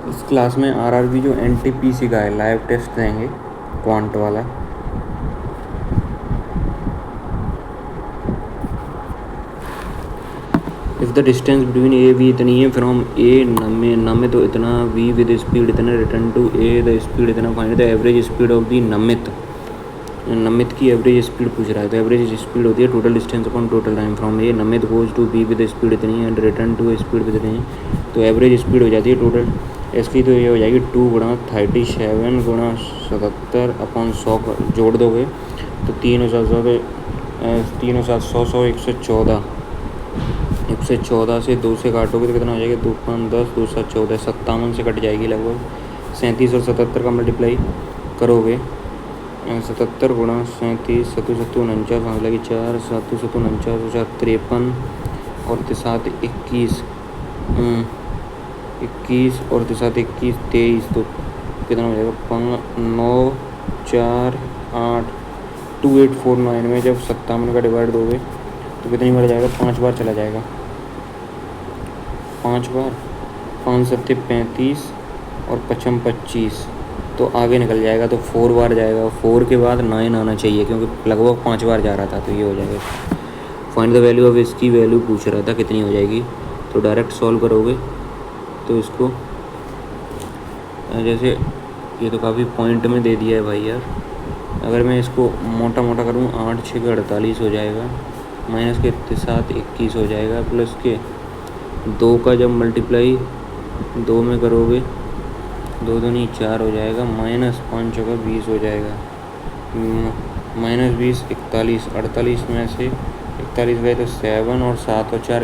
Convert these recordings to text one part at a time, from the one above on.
इस क्लास में आरआरबी जो एनटीपीसी का है लाइव टेस्ट देंगे क्वांट वाला। If the distance between A B इतनी है फ्रॉम ए नमे तो इतना वी विद स्पीड इतना return to A the speed इतना find the average speed of the Namit की एवरेज स्पीड पूछ रहा है। तो एवरेज स्पीड होती है total distance upon total time from A Namit goes to B with speed इतनी and return to speed with इतनी। तो एवरेज स्पीड हो जाती है टोटल इसकी, तो ये हो जाएगी 2 गुणा 37 गुणा 77 अपॉन 100 जोड़ दोगे तो 3 और 7 100 114 114 से 2 से काटोगे तो कितना हो जाएगा 2 5 10 2 7 14 57 से कट जाएगी लगभग। 37 और 77 का मल्टीप्लाई करोगे 77 गुणा 37 7 7 49 हाँ लगी 4 7 7 49 4 53 और 7 21 और 7 21 23 तो कितना हो जाएगा 9 4 8 2849 में जब 57 का डिवाइड दोगे तो कितनी बार जाएगा 5 बार चला जाएगा 5 बार 5 7 35 और 55 25 तो आगे निकल जाएगा तो 4 बार जाएगा। 4 के बाद 9 आना चाहिए क्योंकि लगभग 5 बार जा रहा था तो ये हो जाएगा। फाइंड द वैल्यू ऑफ इसकी वैल्यू पूछ रहा था कितनी हो जाएगी तो डायरेक्ट सॉल्व करोगे तो इसको जैसे ये तो काफ़ी पॉइंट में दे दिया है भाई यार। अगर मैं इसको मोटा मोटा करूँ 8 6 के 48 हो जाएगा माइनस के 7 21 हो जाएगा प्लस के 2 का जब मल्टीप्लाई 2 में करोगे 2 दूनी 4 हो जाएगा माइनस 5 का 20 हो जाएगा माइनस 20 41 48 में से 41 गए तो 7 और 7 और 4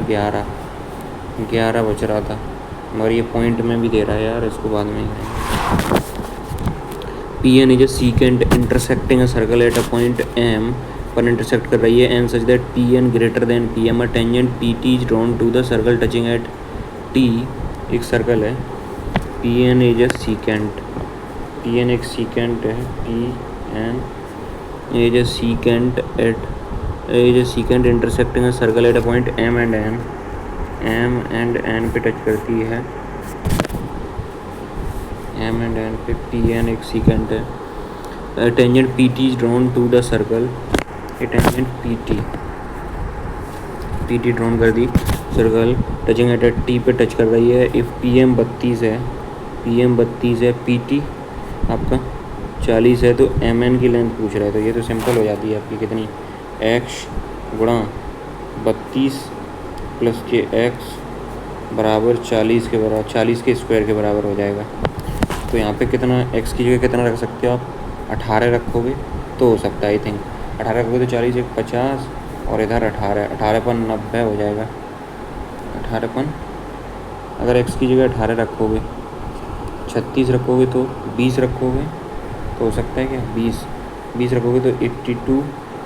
11 बच रहा था मगर ये पॉइंट में भी दे रहा है यार इसको बाद में P N is a secant intersecting a circle at a point M पर इंटरसेक्ट कर रही है N such that P N greater than P M a tangent P T is drawn to the circle touching at T. एक circle है P N is a secant P N एक secant है P N is a secant intersecting a circle at a point M and N पे touch करती है M and N पे P N एक secant है। Tangent P T is drawn to the circle ये tangent P T drawn कर दी circle touching at T पे टच कर रही है। इफ़ पी एम 32 है पी टी आपका 40 है तो एम एन की लेंथ पूछ रहा है तो ये तो सिंपल हो जाती है आपकी कितनी एक्स गुणा 32 प्लस के एक्स बराबर 40 के बराबर 40 के स्क्वायर के बराबर हो जाएगा। तो यहाँ पे कितना एक्स की जगह कितना रख सकते हो आप 18 रखोगे तो हो सकता है आई थिंक 18 रखोगे तो 40 एक 50 और इधर 18 पर 90 हो जाएगा 18 पर अगर एक्स की जगह 18 रखोगे 36 रखोगे तो 20 रखोगे तो हो सकता है क्या 20 रखोगे तो 82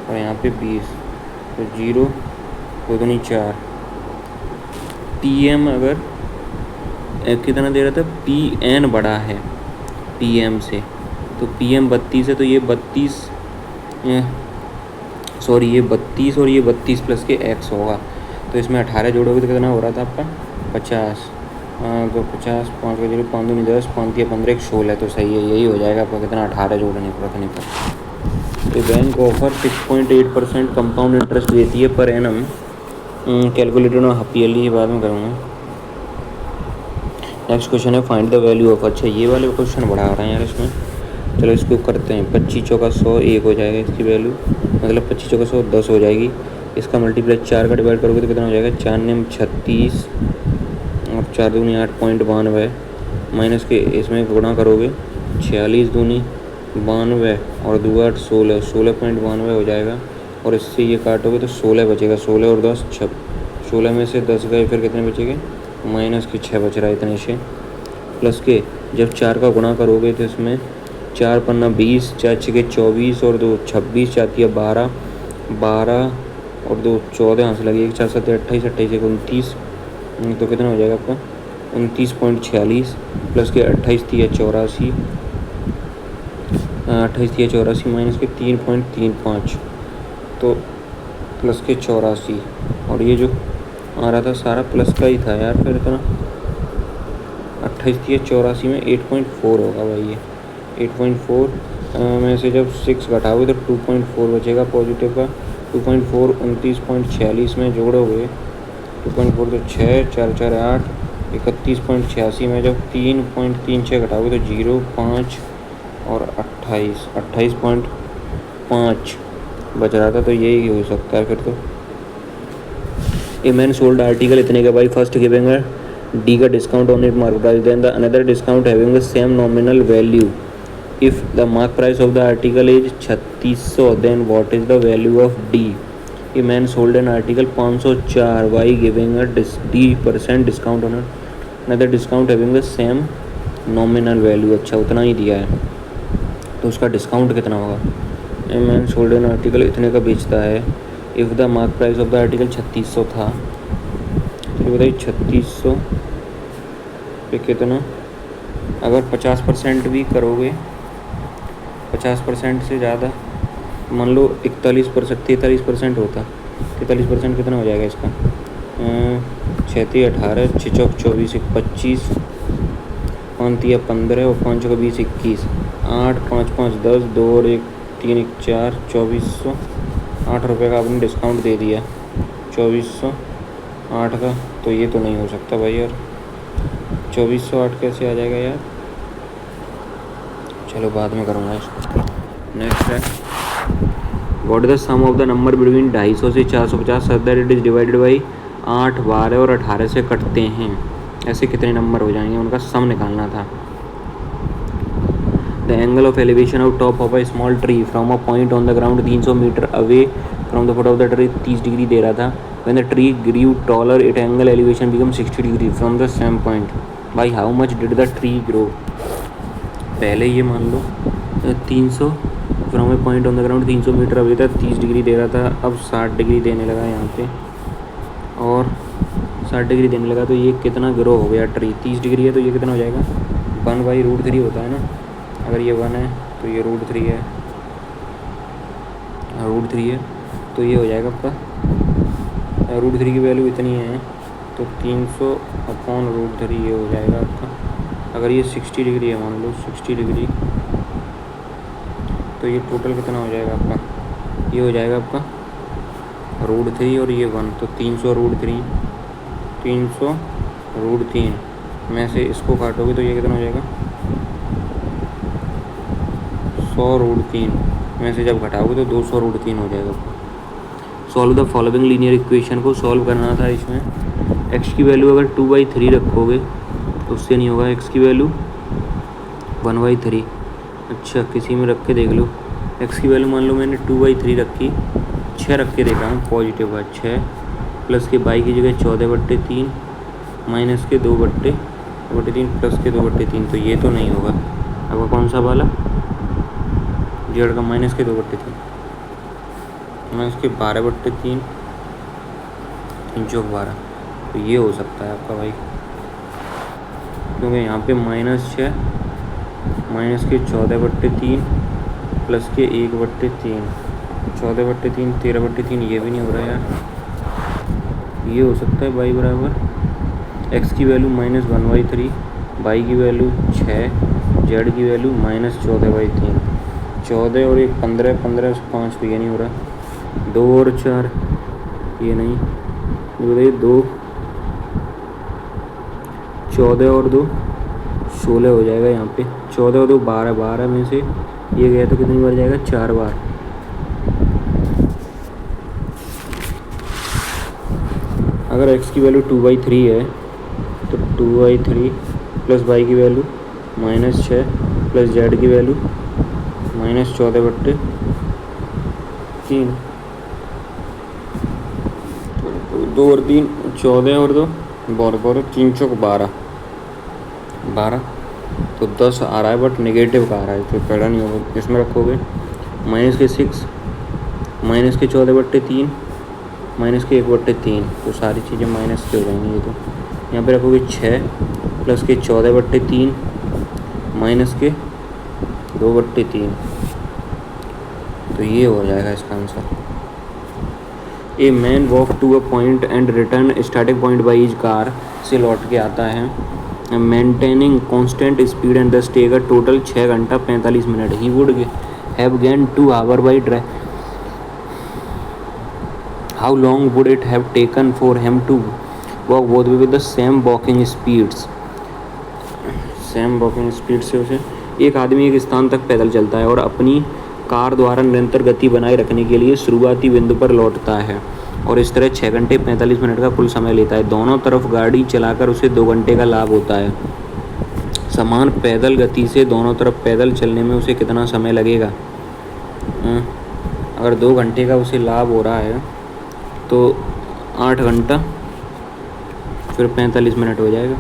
और यहाँ पे 20 तो 0 2 दूनी 4 पी एम अगर कितना दे रहा था पी एन बड़ा है पी एम से तो पी एम 32 है तो ये 32 और ये 32 प्लस के एक्स होगा तो इसमें 18 जोड़ोगे तो कितना हो रहा था आपका 50 तो 50 5 का 0 5 दूनी 10 5 या 15 16 तो सही है यही हो जाएगा आपका कितना 18 जोड़ने पर रखने पर। तो बैंक ऑफर 6.8% कंपाउंड इंटरेस्ट देती है पर एनम कैलकुलेटेड और हाफ बाद में करूँगा। नेक्स्ट क्वेश्चन है फाइंड द वैल्यू ऑफ अच्छा ये वाले क्वेश्चन बड़ा आ रहे हैं यार इसमें चलो इसको करते हैं 25 चौका 100 1 हो जाएगा इसकी वैल्यू मतलब 25 चौका 100 10 हो जाएगी। इसका मल्टीप्लाई 4 का डिवाइड करोगे तो कितना हो जाएगा 4 9 36 और 4 दूनी 8.92 माइनस के इसमें गुणा करोगे 46 दूनी 92 और 2 8 16.92 हो जाएगा और इससे ये काटोगे तो 16 बचेगा 16 और 10 16 में से 10 गए फिर कितने बचेंगे माइनस के 6 बच रहा है इतने से प्लस के जब 4 का गुणा करोगे तो इसमें 4 पन्ना 20 4 6 24 और 2 26 जाती है 12 और 2 14 यहाँ से लगी 4 7 28 28 29 तो कितना हो जाएगा आपका 29.46 प्लस के 28 थी 84 माइनस के 3.35 तो प्लस के 84 और ये जो आ रहा था सारा प्लस का ही था यार फिर इतना 28 थी, 84 में 8.4 होगा भाई ये 8.4 में से जब 6 घटाओगे तो 2.4 बचेगा पॉजिटिव का। 2.4 29.46 में जोड़ोगे 2.4 तो 6 4 4 8 31.86 में जब 3.36 घटाओगे तो 0 5 और 28.5 बच रहा था, तो यही हो सकता है फिर तो। ए मैन सोल्ड आर्टिकल इतने का भाई, फर्स्ट गिविंग डी का discount on it mark price, then the another discount having the same nominal value. If the mark price of the article is 3600 then what is the value of D. A man sold an article 504 by giving a D% discount on another discount having the same nominal value. अच्छा उतना ही दिया है तो उसका discount कितना होगा। ए man sold an article इतने का बेचता है, if the mark price of the article 3600 था, तो बताइए 3600 पे कितना, अगर 50% भी करोगे, 50% से ज़्यादा मान लो 43% होता, 43% कितना हो जाएगा इसका, 6 18 6 चौक 24 1 25 5 15 और 5 का 20 21 8 5 5 10 2 और 1 3 1 4 2400 8 रुपये का आपने डिस्काउंट दे दिया 2408 का, तो ये तो नहीं हो सकता भाई यार। 2408 कैसे आ जाएगा यार, चलो बाद में करूँगा इसको। नेक्स्ट है what is the sum of the number between 250 से 450 such that it is divided by 8 12 और 18 से कटते हैं। ऐसे कितने नंबर हो जाएंगे, उनका सम निकालना था। The angle of elevation of top of a small tree from a point on the ground 300 metre away from the foot of the tree 30 degree दे रहा था। When the tree grew taller it angle elevation become 60 degree from the same point. भाई how much did the tree grow. पहले ये मान लो 300 from a point on the ground 300 metre away था, 30 degree दे रहा था, अब 60 डिग्री देने लगा यहाँ पे और 60 डिग्री देने लगा, तो ये कितना ग्रो हो गया ट्री। 30 डिग्री है तो ये कितना हो जाएगा 1/√3 होता है ना, अगर ये 1 है तो ये √3 है, √3 है तो ये हो जाएगा आपका √3 की वैल्यू इतनी है तो 300/√3 ये हो जाएगा आपका। अगर ये 60 डिग्री है मान लो 60 डिग्री, तो ये टोटल कितना हो जाएगा आपका, ये हो जाएगा आपका √3 और ये 1, तो 300√3 300√3 में से इसको काटोगे तो ये कितना हो जाएगा 100√3 में से जब घटाओगे तो 200√3 हो जाएगा। Solve the following linear equation को सॉल्व करना था। इसमें x की वैल्यू अगर 2/3 रखोगे तो उससे नहीं होगा, x की वैल्यू 1/3। अच्छा किसी में रख के देख लो, x की वैल्यू मान लो मैंने 2/3 रखी, 6 रख के देखा हूँ पॉजिटिव है 6 प्लस के y की जगह 14/3 माइनस के 2/3 प्लस के 2/3, तो ये तो नहीं होगा। आपका कौन सा वाला जेड का माइनस के 2/3 माइनस के 12/3 3 चौक 12, तो ये हो सकता है आपका भाई, क्योंकि यहाँ पे -6 माइनस के 14/3 प्लस के 1/3 14/3 13/3, ये भी नहीं हो रहा यार। ये हो सकता है y बराबर x की वैल्यू -1/3, y की वैल्यू 6, z की वैल्यू -14/3। 14 और 1 15, 15 से 5, तो ये नहीं हो रहा। 2 और 4 ये नहीं, ये बताइए 2 14 और 2 16 हो जाएगा यहाँ पे, 14 और 2 12, 12 में से ये गया तो कितनी बार जाएगा 4 बार। अगर x की वैल्यू 2/3 है तो 2/3 प्लस y की वैल्यू -6 प्लस z की वैल्यू -14/3, 2 और 3 14 और 2 12, 3 चौक 12, तो 10 आ रहा है बट नेगेटिव का आ रहा है, तो पहला नहीं होगा। इसमें रखोगे -6 माइनस के 14/3 माइनस के 1/3, तो सारी चीज़ें माइनस के हो जाएंगी। ये तो यहाँ पे रखोगे 6 प्लस के 14/3 माइनस के 2/3, तो ये हो जाएगा इसका answer. A man walk to a point and return starting point by his car, से लौट के आता है maintaining constant speed and thus take a total 6 घंटा 45 मिनट. He would have gain 2 hour by drive. How long would it have taken for him to walk both way with the same walking speeds. Same walking speed से उसे एक आदमी एक स्थान तक पैदल चलता है और अपनी कार द्वारा निरंतर गति बनाए रखने के लिए शुरुआती बिंदु पर लौटता है और इस तरह 6 घंटे 45 मिनट का कुल समय लेता है. दोनों तरफ गाड़ी चलाकर उसे 2 घंटे का लाभ होता है. समान पैदल गति से दोनों तरफ पैदल चलने में उसे कितना समय लगेगा? अगर 2 घंटे का उसे लाभ हो रहा है तो 8 घंटा फिर 45 मिनट हो जाएगा.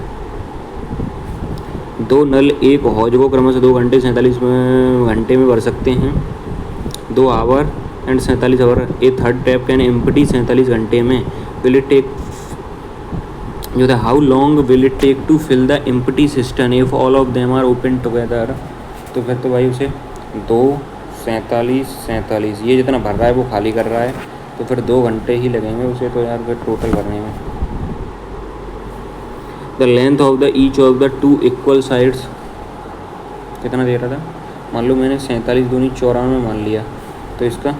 2 नल एक हौज को क्रमशः 2 घंटे 47 घंटे में भर सकते हैं. 2 hour and 47 hour. A third tap can empty 47 घंटे में. विल इट टेक जो था how long will it take to fill the empty system if all of them are open together. तो फिर तो भाई उसे 2 47 ये जितना भर रहा है वो खाली कर रहा है तो फिर 2 घंटे ही लगेंगे उसे तो यार फिर टोटल भरने में. The length of the each of the 2 equal sides कितना दे रहा था? मान लो मैंने 47 दूनी 94 मान लिया तो इसका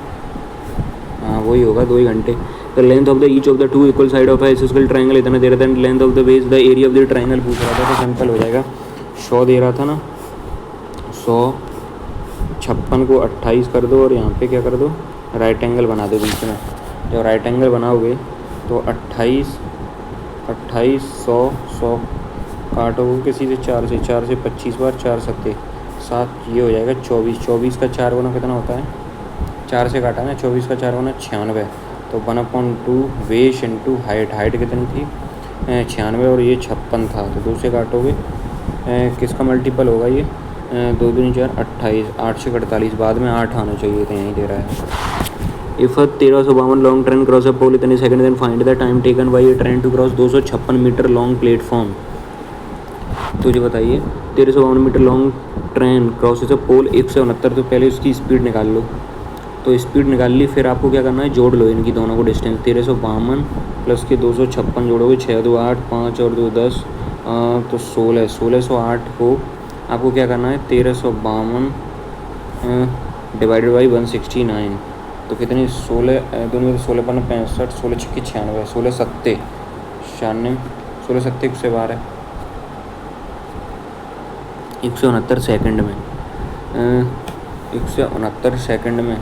हाँ वही होगा 2 ही घंटे. The length of the each of the 2 equal side of आइसोस्केल ट्राइंगल इतना दे रहा था. And length of the base the area of the triangle पूछ रहा था तो सिंपल हो जाएगा. 100 दे रहा था ना, 100 56 को 28 कर दो और यहाँ पे क्या कर दो राइट एंगल बना दो बीच में. जब राइट एंगल बनाओगे तो 28 100 काटोगे किसी से 4 से 25 बार 4 सत्ते 7 ये हो जाएगा 24 का 4 गुना कितना होता है? 4 से काटा ना 24 का 4 गुना 96 तो 1/2 वेश इंटू हाइट कितनी थी 96 और ये 56 था तो 2 से काटोगे किसका मल्टीपल होगा ये 2 दूनी 4 28 8 से 48 बाद में 8 आना चाहिए तो यहीं दे रहा है. If 1352 long train cross a pole इतने second then find the time taken by a train to cross 256 metre long platform. तो ये बताइए 1352 metre long train cross a pole 169 तो पहले उसकी स्पीड निकाल लो. तो स्पीड निकाल ली फिर आपको क्या करना है जोड़ लो इनकी दोनों को डिस्टेंस. 1352 प्लस के 256 जोड़ोगे 6 2 8 5 और 2 10 तो 1608 को आपको क्या करना है 1352 डिवाइडेड बाई 169 तो कितनी 16 दोनों में 16 5 65 16 6 96 16 सत्ते 96 16 सत्ते से बाहर है 169 सेकंड में 169 सेकंड में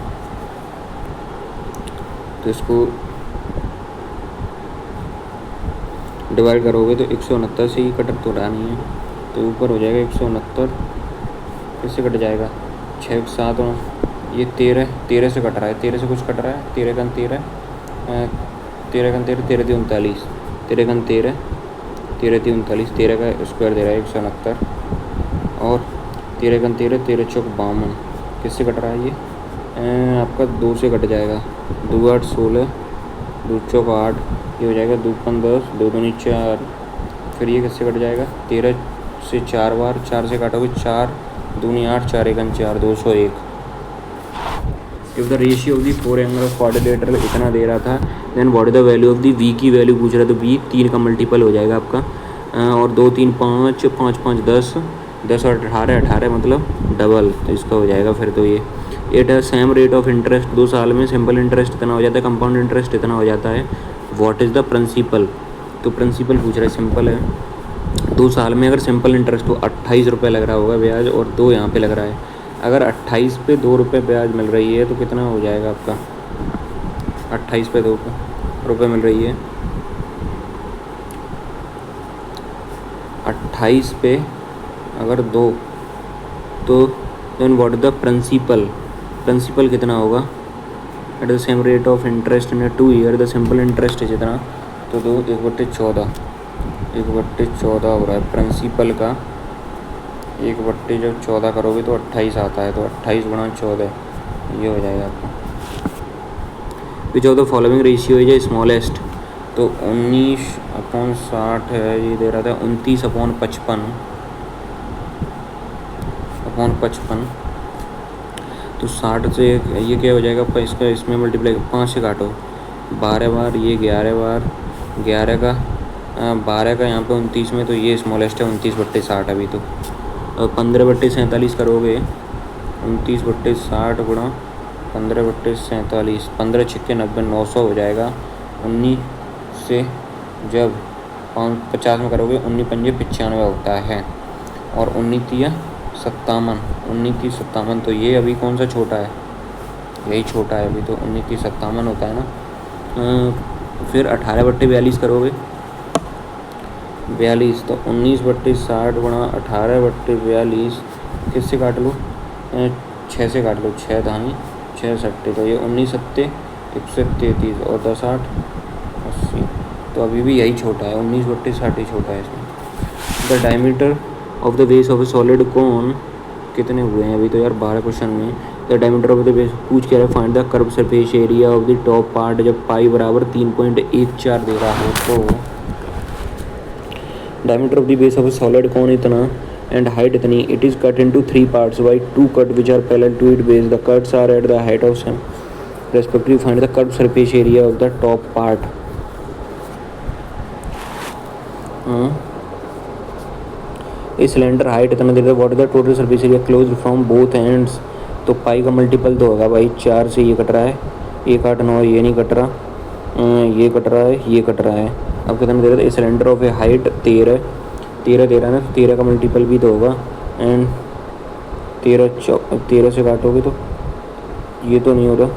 तो इसको डिवाइड करोगे तो 169 से ही कट तो रहा नहीं है तो ऊपर हो जाएगा 169 इससे कट जाएगा 6 7 ये 13 से कट रहा है 13 से कुछ कट रहा है 13 का 13 13 का 13 13 39 13 का 13 13 39 13 का स्क्वायर दे रहा है 169 और 13 का 13 13 चौक 52 किससे कट रहा है ये आपका 2 से कट जाएगा 2 8 16 2 चौक 8 ये हो जाएगा 2 5 10 2 दूनी 4 फिर ये किससे कट जाएगा 13 से 4 बार 4 से काटोगे 4 दूनी 8 4 1 4 201. If the ratio of the 4 angle of quadrilateral इतना दे रहा था then what is the value of the V की वैल्यू पूछ रहा था. वी 3 का मल्टीपल हो जाएगा आपका और 2 3 5 5 5 10 10 और 18 मतलब डबल तो इसका हो जाएगा फिर तो ये. एट है सेम रेट ऑफ इंटरेस्ट 2 साल में सिंपल इंटरेस्ट इतना हो जाता है कंपाउंड इंटरेस्ट इतना हो जाता है. व्हाट इज़ द प्रिंसिपल तो प्रिंसिपल पूछ रहा है सिंपल है 2 साल में अगर सिंपल इंटरेस्ट तो 28 रुपये लग रहा होगा ब्याज और 2 यहाँ पे लग रहा है. अगर 28 पे 2 रुपये ब्याज मिल रही है तो कितना हो जाएगा आपका 28 पे 2 रुपये मिल रही है 28 पे अगर 2 तो देन व्हाट द प्रिंसिपल कितना होगा at the same rate of interest in 2 year the simple interest जितना तो 2 1/14 हो रहा है प्रिंसिपल का 1/14 करोगे तो 28 आता है तो 28 गुणा 14 ये हो जाएगा आपका. Which of the following ratio is smallest तो 19/60 है ये दे रहा था 29/55 तो 60 से ये क्या हो जाएगा आपका इसका इसमें मल्टीप्लाई 5 से काटो 12 बार ये 11 बार 11 का 12 का यहाँ पे 29 में, तो ये स्मॉलेस्ट है 29/60 अभी तो। 15/47 करोगे, 29/60 गुणा 15/47, 15 छिक्के 90, 900 हो जाएगा। 19 से जब 50 में करोगे 19 पंजे 95 होता है, और 19 तिया 57, 19 की 57, तो ये अभी कौन सा छोटा है, यही छोटा है अभी तो, 19 की 57 होता है ना। फिर 18/42 करोगे 42, तो 19/60 गुणा 18/42 किससे काट लो, 6 से काट लो, 6 धानी 6 सट्टे, तो ये 19 सत्ते 133 और 10 8 80, तो अभी भी यही छोटा है, 19/60 ही छोटा है इसमें। The diameter of the base of A solid कोन कितने हुए हैं अभी तो यार 12 क्वेश्चन में। The diameter of the base पूछ के रहा है, find the curve surface area of the top part, जब पाई बराबर 3.14 दे रहा हो तो diameter of the base of A solid कोन इतना एंड हाइट इतनी, it is cut into 3 parts bye 2 cut which are parallel to it base, the cuts are at the height of same respectively, find the curve surface area of the top part. A cylinder height इतना दे रहा है, what is the total surface area close from both ends, तो pi का multiple तो होगा भाई, 4 से ये कट रहा है, 1 8 9, ये नहीं कट रहा, ये कट रहा है, ये कट रहा है। अब कितना दे रहा है, a cylinder of A height 13 दे रहा है ना, तो 13 का मल्टीपल भी तो होगा, एंड 13 से काटोगे तो ये तो नहीं हो रहा,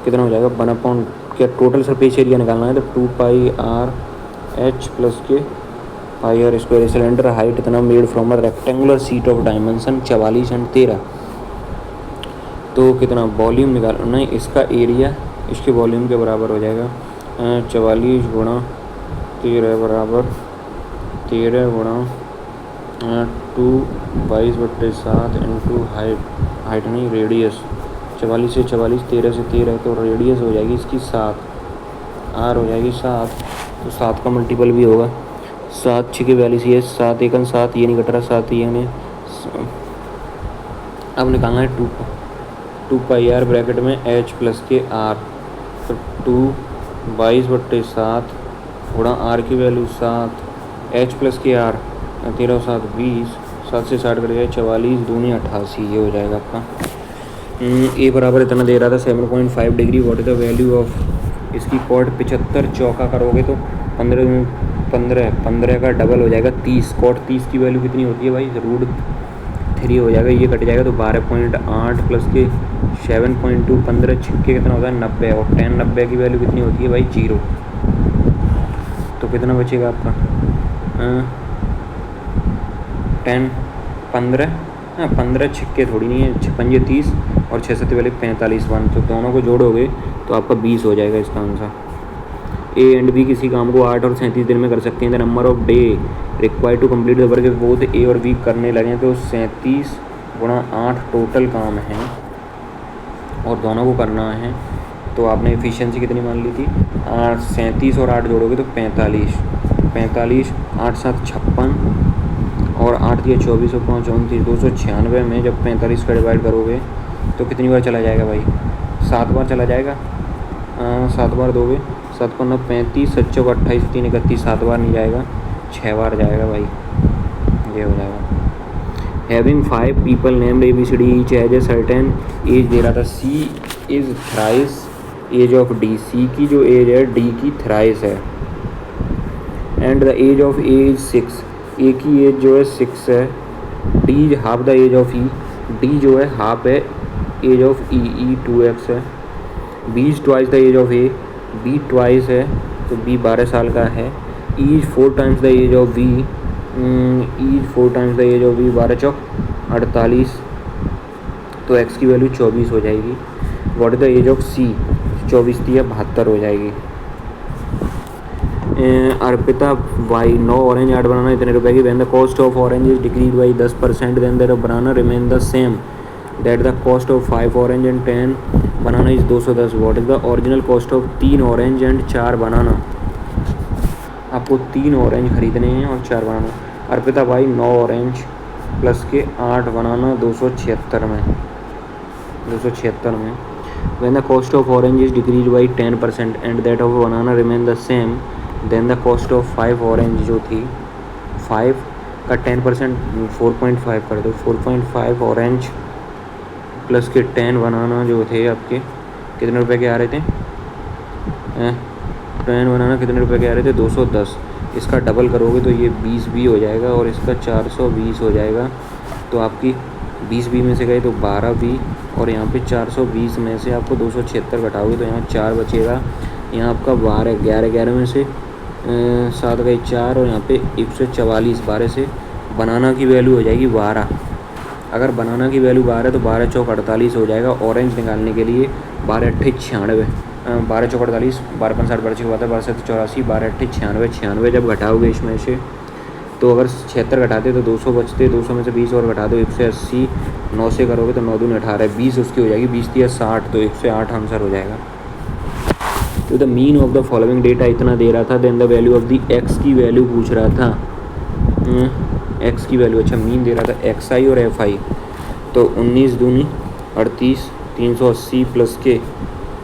कितना हो जाएगा 1/, क्या टोटल सरफेस एरिया निकालना है, तो 2πr/h प्लस के पाई आर स्क्वायर। सिलेंडर हाइट इतना made from a rectangular sheet of dimension 44 and 13, तो कितना वॉल्यूम निकाल नहीं, इसका एरिया इसके वॉल्यूम के बराबर हो जाएगा, 44 गुणा 13 बराबर 13 गुणा 2 22/7 इंटू हाइट नहीं रेडियस, 44 से 44, 13 से 13, तो रेडियस हो जाएगी इसकी 7, आर हो जाएगी 7, तो 7 का मल्टीपल भी होगा, 7 6 42, ये 7 1 7, ये नहीं कट रहा, 7 ये ने। अब निकालना है 2πr ब्रैकेट में h प्लस के r, तो 2 22/7 गुणा r की वैल्यू 7, h प्लस के r 13 7 20, 7 से 60 कट गया 44 दूनी 88, ये हो जाएगा आपका। ए बराबर इतना दे रहा था 7.5 degree, what is the value of इसकी कॉट 75 चौका करोगे तो 15 का डबल हो जाएगा 30, कॉट 30 की वैल्यू कितनी होती है भाई, √3 हो जाएगा, ये कट जाएगा तो 12.8 प्लस के 7.2, 15 छिक्के कितना होता है 90, और 10 90 की वैल्यू कितनी होती है भाई 0, तो कितना बचेगा आपका 10 15, 15 छिक्के थोड़ी नहीं है, 6 पंजे 30 और 6 7 वाले 45 1, तो दोनों को जोड़ोगे तो आपका 20 हो जाएगा इसका आंसर। ए एंड बी किसी काम को 8 और 37 दिन में कर सकते हैं, the number of day required to complete the work both A और बी करने लगे, तो 37 गुणा 8 टोटल काम है और दोनों को करना है, तो आपने एफिशिएंसी कितनी मान ली थी, 37 और 8 जोड़ोगे तो 45, 8 7 56 और 8 दिया 24 और 5 29, 296 में जब 45 का डिवाइड करोगे तो कितनी बार चला जाएगा भाई, 7 बार चला जाएगा, 7 बार दोगे, 7 को 9 35, 7 चौक 28 3 31, 7 बार नहीं जाएगा, 6 बार जाएगा भाई, ये हो जाएगा। Having 5 people named ABCD each has a certain age दे रहा था, C is thrice age of D, C की जो एज है D की थ्राइस है, and the age of A is 6, A की एज जो है 6 है, D is half the age of E, D जो है हाफ है एज ऑफ E 2x है, B is twice the age of A, B twice है तो B 12 साल का है, E is 4 times the age of V, E is 4 times the age of V, 12 चौक 48, तो x की वैल्यू 24 हो जाएगी। What is the age of C, 24 थी या 72 हो जाएगी। अर्पिता वाई 9 ऑरेंज 8 बनाना इतने रुपए की, when the cost of orange is decrease by 10%, then the banana remain the same, that the cost of 5 orange and 10 banana is 210, what is the original cost of 3 orange and 4 banana, आपको 3 orange खरीदने हैं और 4 बनाना। अर्पिता भाई 9 orange plus के 8 बनाना 276 में, when the cost of orange is decreased by 10% and that of banana remain the same, then the cost of 5 orange जो थी 5 का 10% 4.5 कर दो, 4.5 ऑरेंज प्लस के 10 बनाना जो थे आपके कितने रुपए के आ रहे थे? 10 बनाना कितने रुपए के आ रहे थे? 210। इसका डबल करोगे तो ये 20 भी हो जाएगा और इसका 420 हो जाएगा। तो आपकी 20 बी में से गए तो 12 बी और यहाँ पे 420 में से आपको 276 घटाओगे तो यहाँ 4 बचेगा। यहाँ आपका 12 11 11 में से 7 गए 4 और यहाँ पे 144 12 से बनाना की वैल्यू हो जाएगी 12। अगर बनाना की वैल्यू 12 तो 12 चौक 48 हो जाएगा ऑरेंज निकालने के लिए। 12 अट्ठे 96, 12 चौक 48, 12 65 12 छः 12 7 84, 12 अट्ठे 96, 96 जब घटाओगे इसमें से तो अगर 76 घटाते तो 200 बचते, 200 में से 20 और घटा दो 180, 9 से करोगे तो 9 दूनी 18, 20 उसकी हो जाएगी, 20 दिया 60 तो 108 आंसर हो जाएगा। तो the mean of the following data इतना दे रहा था, then the value of the X की वैल्यू पूछ रहा था। एक्स की वैल्यू, अच्छा मीन दे रहा था एक्स आई और एफ आई। तो 19 दूनी 38, 380 प्लस के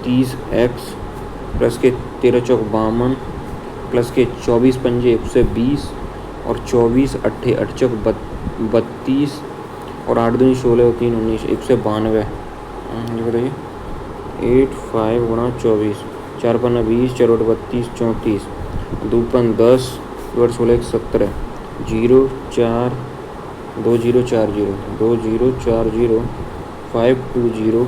30 एक्स प्लस के 13 चौक 52 प्लस के 24 पंजे 120 और 24 अट्ठे 8 चौक 32 और 8 दूनी 16 और 3 19 192। ये बताइए 85 गुणा 24, 4 पन्ना 20, 4 32 34, 2 पन 10, 2 16 17, 0 4 2 0 4 0 2 0 4 0 5 2 0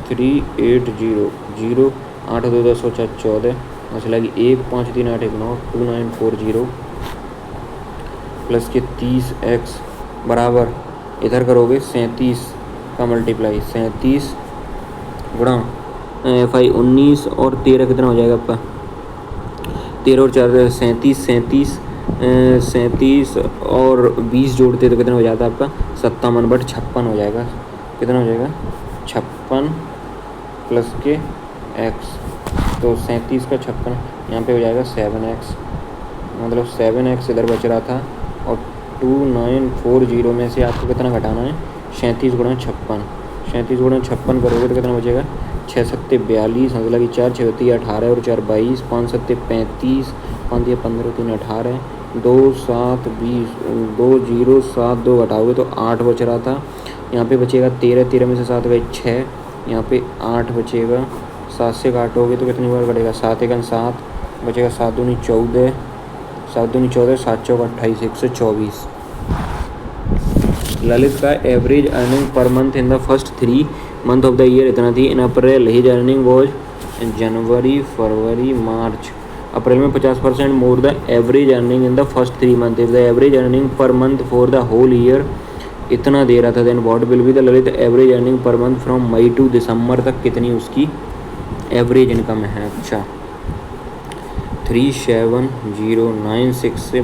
3 8 0 0 8 2 10 4 14 मसला की 1 5 3 8 1 9 2 9 4 0 प्लस के 30 एक्स बराबर इधर करोगे 37 का मल्टीप्लाई 37 गुणा एफ आई 19 और 13 कितना हो जाएगा आपका? 13 और 4 37, 37 और 20 जोड़ते तो कितना हो जाता है आपका? 57 बट 56 हो जाएगा। कितना हो जाएगा? 56 प्लस के एक्स, तो 37 का 56 यहाँ पे हो जाएगा 7x, मतलब 7x इधर बच रहा था और 2940 में से आपको कितना घटाना है? 37 गुणा 56, 37 गुणा 56 करोगे तो कितना बचेगा? 6 सत्ते 42, मतलब कि 4 6 18 और 4 22, 5 सत्ते 35, 5 दिया 15 3 18, 2 7 20, 2 0 7 2 घटाओगे तो 8 बच रहा था। यहाँ पे बचेगा 13, 13 में से 7 गए 6, यहाँ पे 8 बचेगा। 7 से काटोगे तो कितनी बार कटेगा? 7 1 7 बचेगा, 7 दूनी 14, 7 दूनी 14, 7 चौक 28, 124। ललित का average earning per month in the first 3 month of the year इतना थी। In April his earning was जनवरी फरवरी मार्च। अप्रैल में 50% more the average earning in the first 3 month. If the average earning per month for the whole year इतना दे रहा था, then what will be the Lalit average earning per month from May to December तक कितनी उसकी average income है? अच्छा 37,096 से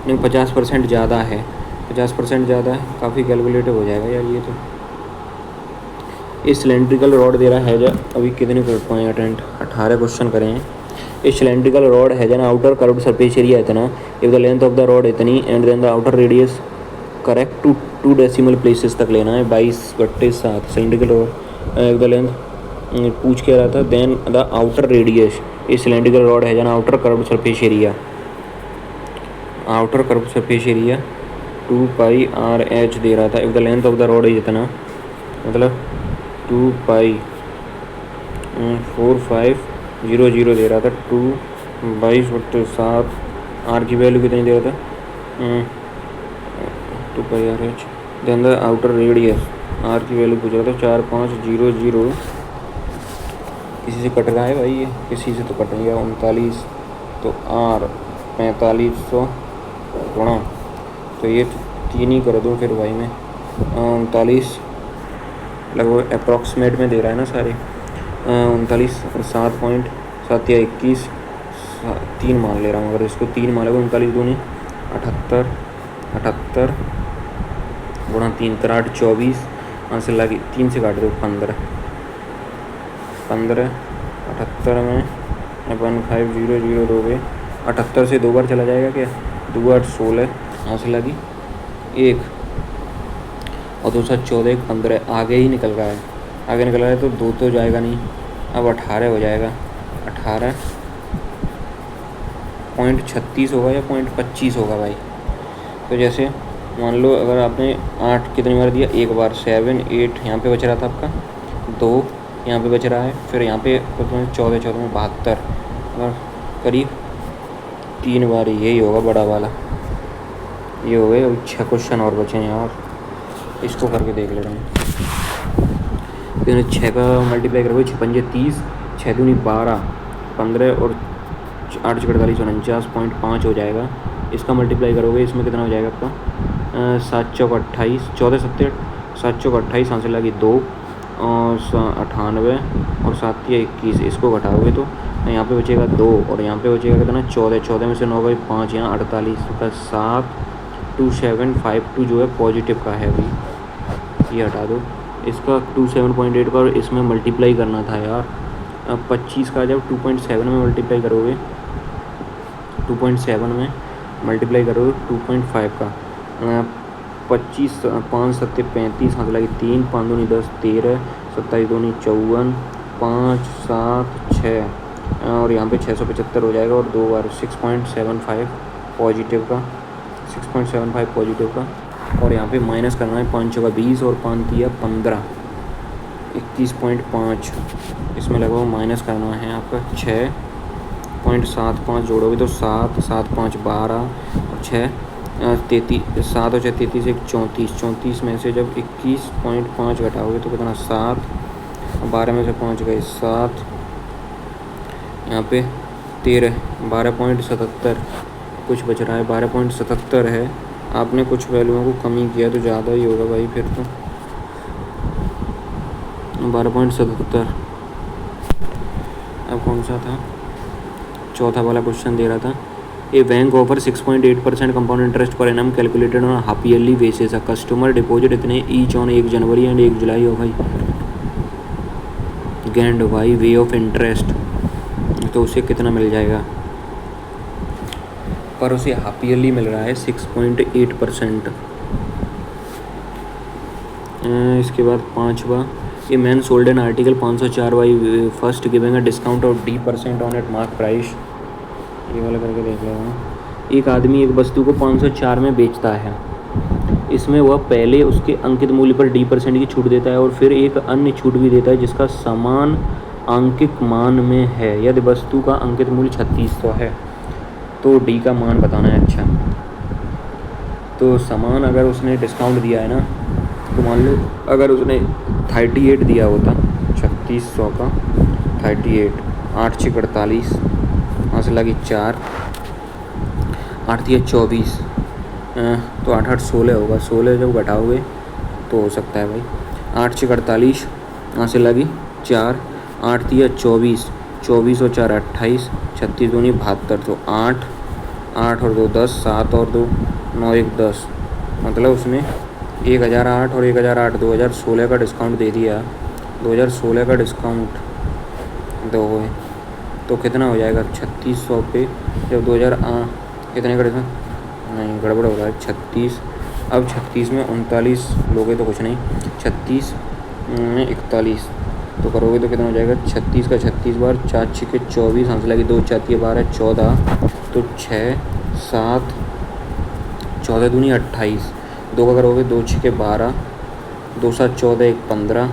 50% ज़्यादा है, 50% ज़्यादा है, काफ़ी कैलकुलेटिव हो जाएगा यार ये तो। इस सिलेंड्रिकल रॉड दे रहा है जो अभी कितने कर पाए अटेंड 18 क्वेश्चन करें हैं। इस सिलेंड्रिकल रॉड है जन आउटर कर्व्ड सरफेस एरिया इतना, if the length of the rod इतनी and then the outer radius correct to 2 decimal places तक लेना है 22/7 cylindrical rod. If the length पूछ के रहा था, देन द आउटर रेडियस इस सिलेंड्रिकल रॉड है जन outer curved surface area, outer curved surface area 2 pi RH दे रहा था। If the length of the rod is इतना, मतलब 2 पाई 4500 दे रहा था, 2 22/7। R की वैल्यू कितनी दे रहा था? 2 pi RH। Then the outer radius R की वैल्यू पूछ रहा था 4500। किसी से कट रहा है भाई ये? किसी से तो कट नहीं गया। 39 तो R 4500 गुणा, तो ये 3 ही कर दूँ फिर भाई मैं 39 लगभग अप्रॉक्सीमेट में दे रहा है ना सारे। 39 7.7 या 21 3 मान ले रहा हूँ। अगर इसको 3 मान लेगा 39 दूनी 78 78 गुणा 3 8 24 आंसर लगी 3 से काट दो 15 15 78 में 1500 दोगे 78 से 2 बार चला जाएगा क्या? 2 8 16 आंसर लगी 1 और 2 7 14 15 आगे ही निकल रहा है, आगे निकल रहा है तो 2 तो जाएगा नहीं, अब 18 हो जाएगा। 18 0.36 होगा या 0.25 होगा भाई। तो जैसे मान लो अगर आपने 8 कितनी बार दिया, एक बार 7 8 यहाँ पे बच रहा था आपका, 2 यहाँ पे बच रहा है, फिर यहाँ पे 14 14 में 72, और करीब 3 बार यही होगा बड़ा वाला। ये हो गए। अभी 6 क्वेश्चन और बचे हैं यार, इसको करके देख ले रहे हैं। फिर 6 का मल्टीप्लाई करोगे, 6 पंजे 30, 6 दूनी 12, 15 और 8 48 49.5 हो जाएगा। इसका मल्टीप्लाई करोगे, इसमें कितना हो जाएगा आपका 7 चौक 28, 14 70, 7 चौक 28, सांस लगी 2 और 98 और 7 या 21। इसको घटाओगे तो यहाँ पे बचेगा 2 और यहाँ पे बचेगा कितना 14, 14 में से 9 गई 5, यहाँ 48 का 7, 2752 जो है पॉजिटिव का है अभी, ये हटा दो। इसका 27.8 का और इसमें मल्टीप्लाई करना था यार। अब 25 का जब 2.7 में मल्टीप्लाई करोगे, 2.7 में मल्टीप्लाई करोगे 2.5 का, 25 5 7 35, हाथ लगी 3, 5 दूनी 10 13, 27 दूनी 54, 5 7 6 और यहाँ पे 675 हो जाएगा और 2 बार 6.75 पॉजिटिव का, 6.75 पॉजिटिव का। और यहाँ पे माइनस करना है 5 का 20 और 5 दिया 15, 21.5 इसमें लगाओ, माइनस करना है आपका 6.75 जोड़ोगे तो 7 7 5 12 और 6 33, 7 और 6 33, 1 34, 34 में से जब 21.5 घटाओगे तो कितना 7, 12 में से 5 गए 7, यहाँ पे 13, 12.77 कुछ बच रहा है, 12.77 है। आपने कुछ वैल्यूओं को कमी किया तो ज़्यादा ही होगा भाई, फिर तो 12.77। अब कौन सा था, चौथा वाला क्वेश्चन दे रहा था, a bank offer 6.8% compound interest per annum calculated on half yearly basis. A customer deposit इतने each on 1 January and 1 July हो भाई, गेंड भाई वे ऑफ इंटरेस्ट, तो उसे कितना मिल जाएगा, पर उसे हाफ ईयरली मिल रहा है 6.8%। इसके बाद 5वां, a man sold an article 504 by first giving a discount of D% on at mark price. ये वाला करके देख लेना। एक आदमी एक वस्तु को 504 में बेचता है, इसमें वह पहले उसके अंकित मूल्य पर D% की छूट देता है और फिर एक अन्य छूट भी देता है जिसका समान अंकित मान में है। यदि वस्तु का अंकित मूल्य 3600 है तो D का मान बताना है। अच्छा, तो समान अगर उसने डिस्काउंट दिया है ना, तो मान लो अगर उसने 38 दिया होता, 3600 का 38, 8 6 48, हाथ लगी 4, 8 3 24, तो 8 8 16 होगा, 16 जब घटाओगे तो हो सकता है भाई 8 6 48, यहाँ से लगी 4, 8 3 24, 24 और 4 28, 36 दूनी 72, तो 8 8 और 2 10, 7 और 2 9 1 10, मतलब उसने 1008 और 1008 2016 का डिस्काउंट दे दिया, 2016 का डिस्काउंट दो है तो कितना हो जाएगा 3600 पे, जब 2000 कितने का डिस्काउंट, नहीं गड़बड़ हो रहा है 36, अब 36 में 39 लोगे तो कुछ नहीं, 36 में 41 तो करोगे तो कितना हो जाएगा 36 का 36 बार 4 6 के 24, हंस लगी 2 4 3 12 14, तो 6 7 14 दूनी 28, 2 का करोगे 2 6 के 12, 2 7 14 1 15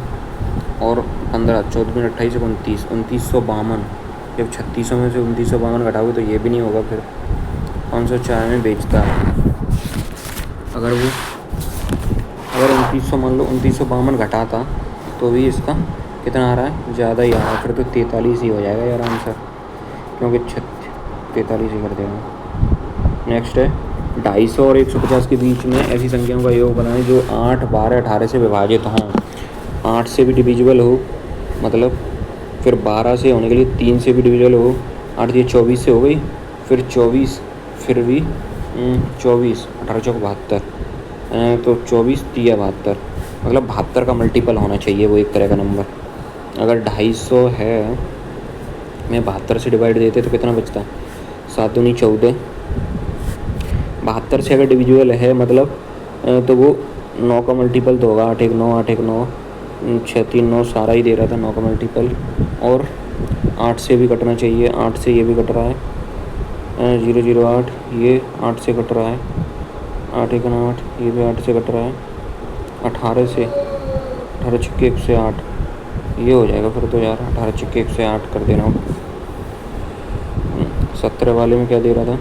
और 15 14 दूनी 28 29, 2952। जब 3600 में से 2952 घटाओगे तो ये भी नहीं होगा, फिर 504 में बेचता है। अगर 2900 मान लो 2952 घटाता तो भी इसका कितना आ रहा है, ज़्यादा ही आ रहा है, फिर तो 43 ही हो जाएगा यार आंसर, क्योंकि 43 ही कर देगा। नेक्स्ट है 250 और 150 के बीच में ऐसी संख्याओं का योग बनाएं जो 8 12 18 से विभाजित हों, 8 से भी डिविजिबल हो, मतलब फिर 12 से होने के लिए 3 से भी डिविजिबल हो, 8 ये 24 से हो गई, फिर 24 फिर भी 24 18 चौक 72, तो 24 3 72, मतलब 72 का मल्टीपल होना चाहिए वो एक तरह का नंबर। अगर 250 है में 72 से डिवाइड देते तो कितना बचता, 7 दूनी 14, 72 से अगर डिविजिबल है मतलब तो वो 9 का मल्टीपल तो होगा, 8 1 9 8 1 9 6 3 9 सारा ही दे रहा था 9 का मल्टीपल, और 8 से भी कटना चाहिए, 8 से ये भी कट रहा है, 008, ये 8 से कट रहा है, 8 एक 8, ये भी 8 से कट रहा है, 18 से, 18 छक्के 108, ये हो जाएगा फिर तो यार, 18 छक्के 108 कर देना हूँ। 17 वाले में क्या दे रहा था,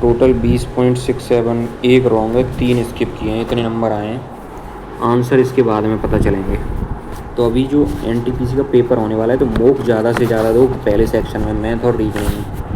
टोटल 20.67, एक रॉन्ग है, 3 स्किप किए हैं, इतने नंबर आए हैं। आंसर इसके बाद में पता चलेंगे। तो अभी जो एनटीपीसी का पेपर होने वाला है, तो मॉक ज़्यादा से ज़्यादा दो पहले सेक्शन में, मैथ और रीजनिंग में।